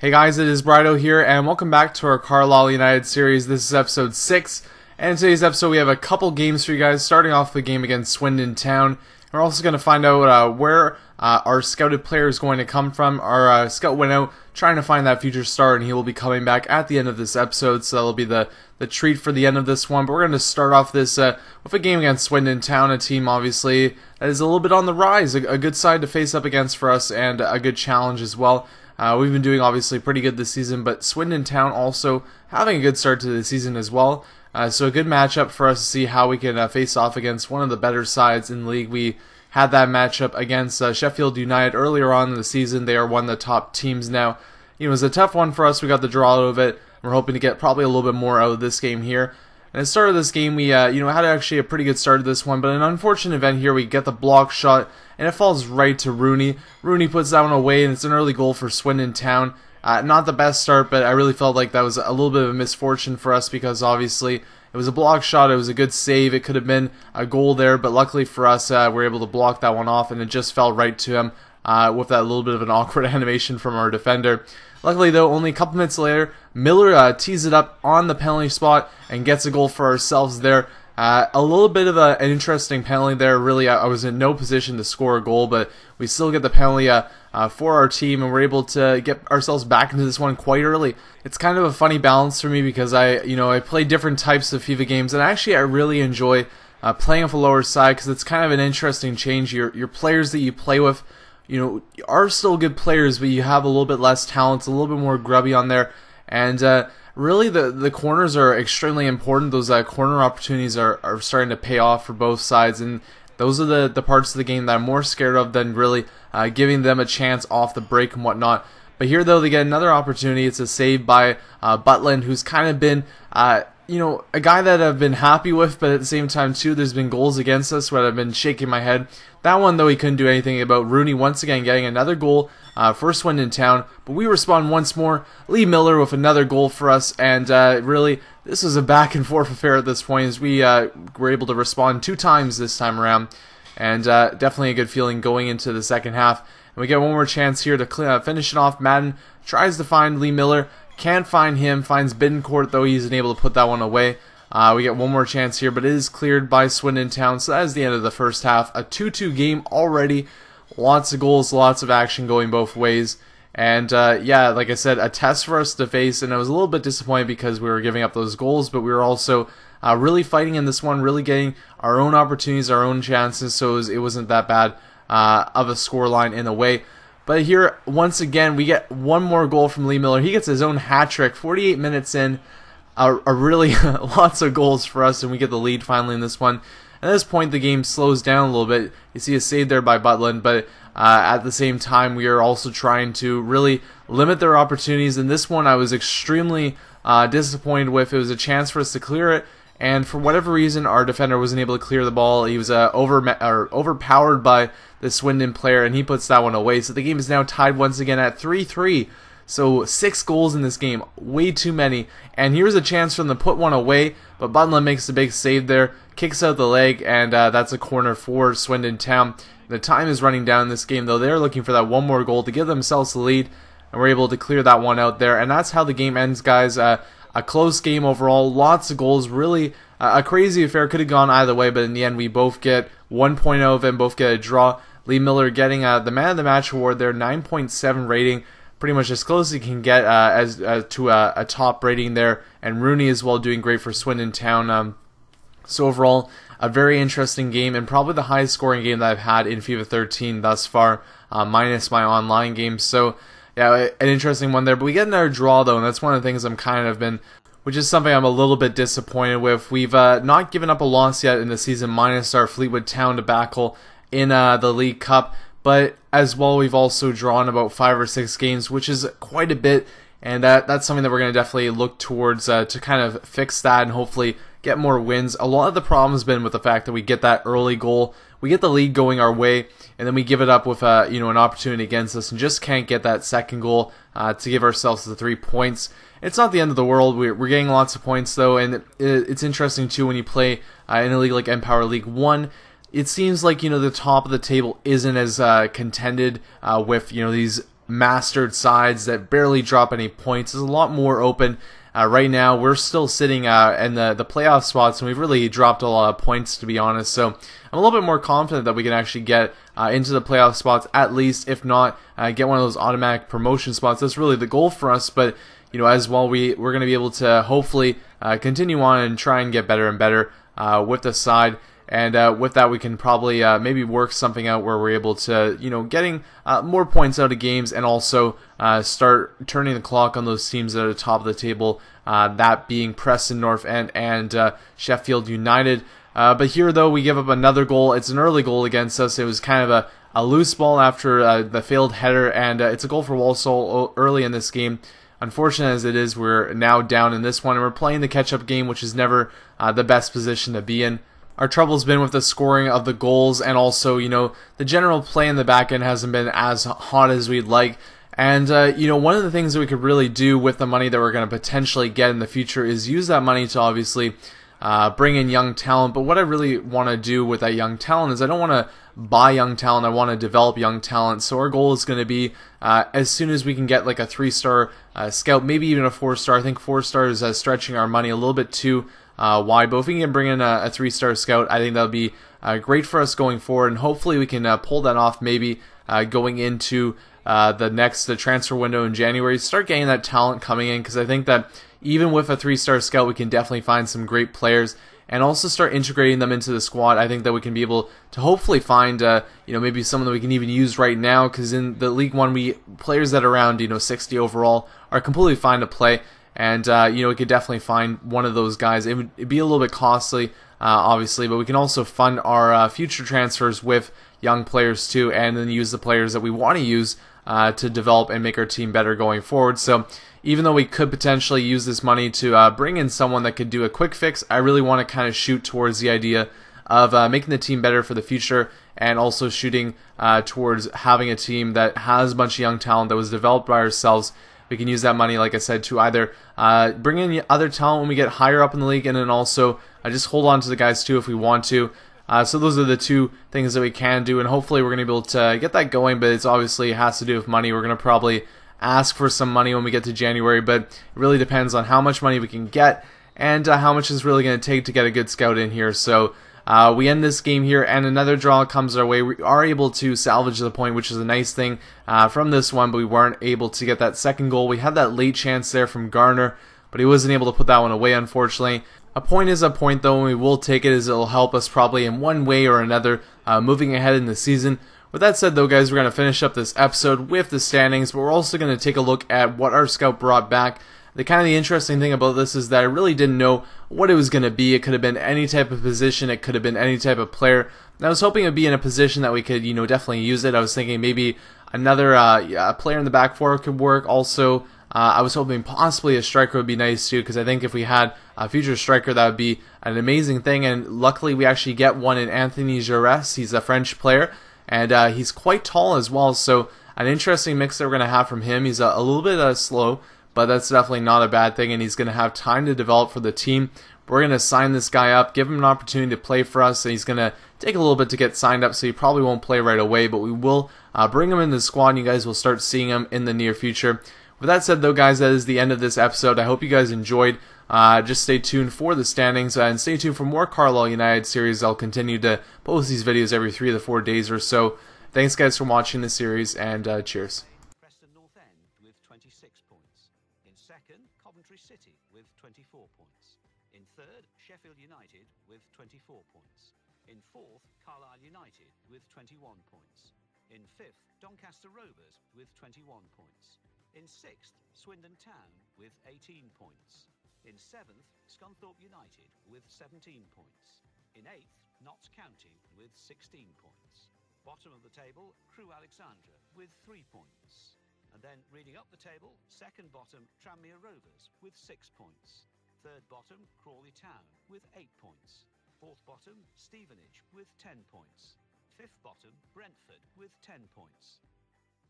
Hey guys, it is Bryden here, and welcome back to our Carlisle United series. This is episode 6, and in today's episode we have a couple games for you guys, starting off with a game against Swindon Town. We're also going to find out where our scouted player is going to come from. Our scout went out trying to find that future star, and he will be coming back at the end of this episode, so that'll be the treat for the end of this one. But we're going to start off this with a game against Swindon Town, a team obviously that is a little bit on the rise, a good side to face up against for us, and a good challenge as well. We've been doing obviously pretty good this season, but Swindon Town also having a good start to the season as well. So a good matchup for us to see how we can face off against one of the better sides in the league. We had that matchup against Sheffield United earlier on in the season. They are one of the top teams now. It was a tough one for us. We got the draw out of it. We're hoping to get probably a little bit more out of this game here. And at the start of this game, we had actually a pretty good start to this one, but an unfortunate event here. We get the block shot, and it falls right to Rooney. Rooney puts that one away, and it's an early goal for Swindon Town. Not the best start, but I really felt like that was a little bit of a misfortune for us because obviously it was a block shot. It was a good save. It could have been a goal there, but luckily for us, we were able to block that one off, and it just fell right to him with that little bit of an awkward animation from our defender. Luckily, though, only a couple minutes later, Miller tees it up on the penalty spot and gets a goal for ourselves there. A little bit of an interesting penalty there. Really, I was in no position to score a goal, but we still get the penalty for our team, and we're able to get ourselves back into this one quite early. It's kind of a funny balance for me because I play different types of FIFA games, and actually I really enjoy playing off a lower side because it's kind of an interesting change. Your players that you play with, are still good players, but you have a little bit less talent, a little bit more grubby on there, and really the corners are extremely important. Those corner opportunities are starting to pay off for both sides, and those are the parts of the game that I'm more scared of than really giving them a chance off the break and whatnot. But here, though, they get another opportunity. It's a save by Butland, who's kind of been a guy that I've been happy with, but at the same time, too, there's been goals against us where I've been shaking my head. That one, though, he couldn't do anything about. Rooney once again getting another goal for Swindon Town, but we respond once more. Lee Miller with another goal for us, and really, this was a back and forth affair at this point as we were able to respond 2 times this time around, and definitely a good feeling going into the second half. And we get one more chance here to finish it off. Madden tries to find Lee Miller. Can't find him, finds Biddencourt, though he's unable to put that one away. We get one more chance here, but it is cleared by Swindon Town, so that is the end of the first half. A 2-2 game already, lots of goals, lots of action going both ways, and yeah, like I said, a test for us to face, and I was a little bit disappointed because we were giving up those goals, but we were also really fighting in this one, really getting our own opportunities, our own chances, so it wasn't that bad of a scoreline in a way. But here, once again, we get one more goal from Lee Miller. He gets his own hat-trick, 48 minutes in, really lots of goals for us, and we get the lead finally in this one. At this point, the game slows down a little bit. You see a save there by Butland, but at the same time, we are also trying to really limit their opportunities. In this one, I was extremely disappointed with. It was a chance for us to clear it, and for whatever reason, our defender wasn't able to clear the ball. He was overpowered by the Swindon player, and he puts that one away. So the game is now tied once again at 3-3. So 6 goals in this game, way too many. And here's a chance for them to put one away, but Butland makes a big save there, kicks out the leg, and that's a corner for Swindon Town. The time is running down in this game, though. They're looking for that one more goal to give themselves the lead, and we're able to clear that one out there. And that's how the game ends, guys. A close game overall, lots of goals, really a crazy affair. Could have gone either way, but in the end, we both get 1 point out of it and both get a draw. Lee Miller getting the Man of the Match award there, 9.7 rating, pretty much as close as he can get as to a top rating there. And Rooney as well doing great for Swindon Town. So overall, a very interesting game and probably the highest scoring game that I've had in FIFA 13 thus far, minus my online games. So yeah, an interesting one there. But we get another draw though, and that's one of the things I'm kind of been, which is something I'm a little bit disappointed with. We've not given up a loss yet in the season, minus our Fleetwood Town debacle in the League Cup, but as well we've also drawn about 5 or 6 games, which is quite a bit, and that's something that we're going to definitely look towards to kind of fix that and hopefully get more wins. A lot of the problem has been with the fact that we get that early goal, we get the lead going our way, and then we give it up with an opportunity against us and just can't get that second goal to give ourselves the 3 points. It's not the end of the world. We're getting lots of points though, and it's interesting too when you play in a league like Empower League 1. It seems like the top of the table isn't as contended with these mastered sides that barely drop any points. There's a lot more open. Right now, we're still sitting in the playoff spots, and we've really dropped a lot of points, to be honest. So I'm a little bit more confident that we can actually get into the playoff spots, at least, if not get one of those automatic promotion spots. That's really the goal for us. But as well, we're going to be able to hopefully continue on and try and get better and better with the side. And with that, we can probably maybe work something out where we're able to, getting more points out of games, and also start turning the clock on those teams that are at the top of the table, that being Preston North End and Sheffield United. But here, though, we give up another goal. It's an early goal against us. It was kind of a loose ball after the failed header, and it's a goal for Walsall early in this game. Unfortunate as it is, we're now down in this one, and we're playing the catch-up game, which is never the best position to be in. Our trouble's been with the scoring of the goals, and also, the general play in the back end hasn't been as hot as we'd like. And, one of the things that we could really do with the money that we're going to potentially get in the future is use that money to obviously bring in young talent. But what I really want to do with that young talent is I don't want to buy young talent, I want to develop young talent. So our goal is going to be, as soon as we can get like a 3-star scout, maybe even a 4-star. I think 4 stars is stretching our money a little bit too wide, but if we can bring in a 3-star scout, I think that would be great for us going forward, and hopefully we can pull that off maybe going into the next transfer window in January, start getting that talent coming in, because I think that even with a 3-star scout, we can definitely find some great players, and also start integrating them into the squad. I think that we can be able to hopefully find, maybe someone that we can even use right now, because in the League One, players that are around, 60 overall are completely fine to play. And, we could definitely find one of those guys. It'd be a little bit costly, obviously, but we can also fund our future transfers with young players too, and then use the players that we want to use to develop and make our team better going forward. So even though we could potentially use this money to bring in someone that could do a quick fix, I really want to kind of shoot towards the idea of making the team better for the future, and also shooting towards having a team that has a bunch of young talent that was developed by ourselves. We can use that money, like I said, to either bring in other talent when we get higher up in the league, and then also just hold on to the guys too if we want to. So those are the two things that we can do, and hopefully we're going to be able to get that going, but it's obviously has to do with money. We're going to probably ask for some money when we get to January, but it really depends on how much money we can get, and how much it's really going to take to get a good scout in here. So we end this game here, and another draw comes our way. We are able to salvage the point, which is a nice thing from this one, but we weren't able to get that second goal. We had that late chance there from Garner, but he wasn't able to put that one away, unfortunately. A point is a point, though, and we will take it, as it will help us probably in one way or another moving ahead in the season. With that said, though, guys, we're going to finish up this episode with the standings, but we're also going to take a look at what our scout brought back. The interesting thing about this is that I really didn't know what it was going to be. It could have been any type of position. It could have been any type of player. And I was hoping it would be in a position that we could, definitely use it. I was thinking maybe another player in the back four could work. Also, I was hoping possibly a striker would be nice too, because I think if we had a future striker, that would be an amazing thing. And luckily, we actually get one in Anthony Jaurès. He's a French player, and he's quite tall as well. So an interesting mix that we're going to have from him. He's a little bit slow, but that's definitely not a bad thing, and he's going to have time to develop for the team. We're going to sign this guy up, give him an opportunity to play for us, and he's going to take a little bit to get signed up, so he probably won't play right away, but we will bring him in the squad, and you guys will start seeing him in the near future. With that said, though, guys, that is the end of this episode. I hope you guys enjoyed. Just stay tuned for the standings, and stay tuned for more Carlisle United series. I'll continue to post these videos every 3 to 4 days or so. Thanks, guys, for watching this series, and cheers. With 26 points. In second, Coventry City with 24 points. In third, Sheffield United with 24 points. In fourth, Carlisle United with 21 points. In fifth, Doncaster Rovers with 21 points. In sixth, Swindon Town with 18 points. In seventh, Scunthorpe United with 17 points. In eighth, Notts County with 16 points. Bottom of the table, Crewe Alexandra with 3 points. And then reading up the table, second bottom, Tranmere Rovers with 6 points. Third bottom, Crawley Town with 8 points. Fourth bottom, Stevenage with 10 points. Fifth bottom, Brentford with 10 points.